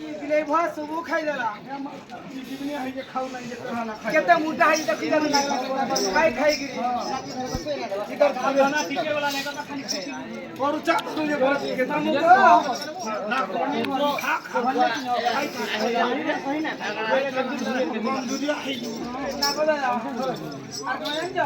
इतने बहुत सुबह खाई देला केते मुद्दा है देखि जाना खाई खाई गिरी इधर खाना टिके वाला नहीं का खाली करू चा तुझे बहुत केता मु ना खा खा खाई खाई ना दुनिया है ना बोला और मैं जा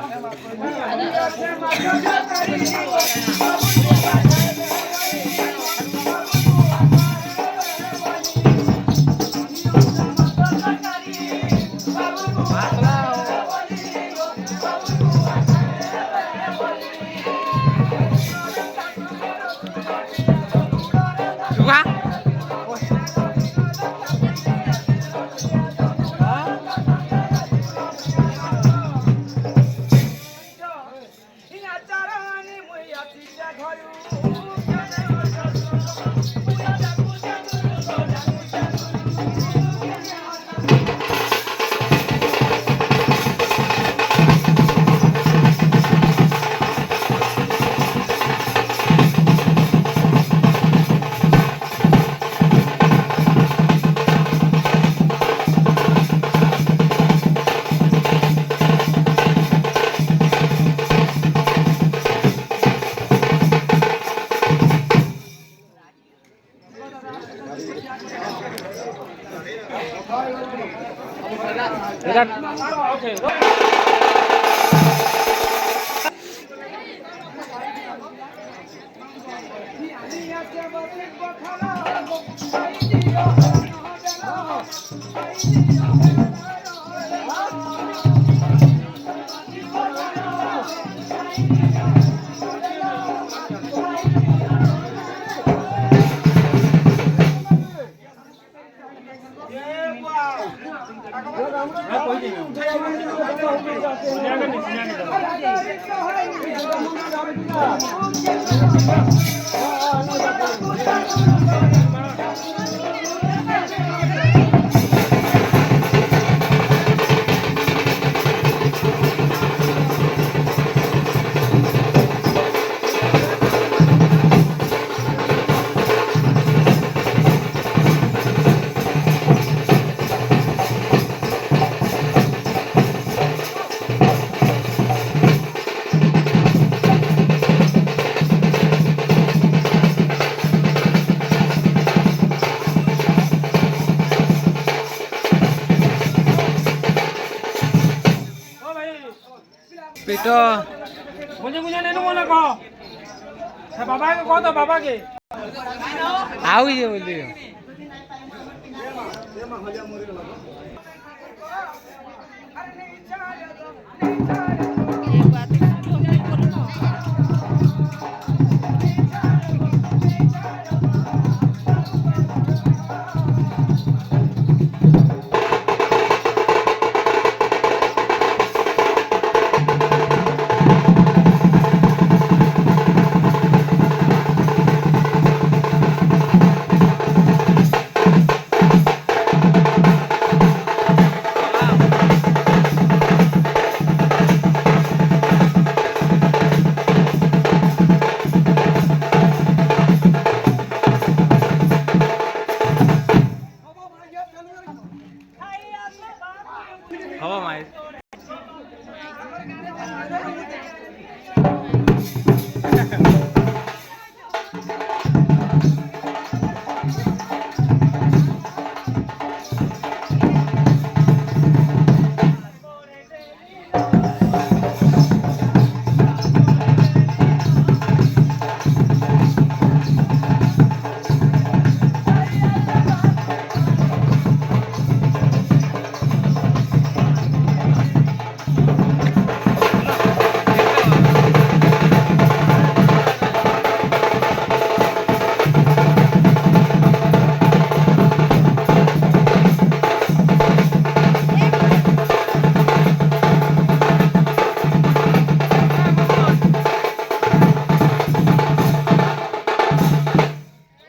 पिटो मुझे नहीं बोला कहो बाबा के कहो तो बाबा के आओ ये बोलियो एक बात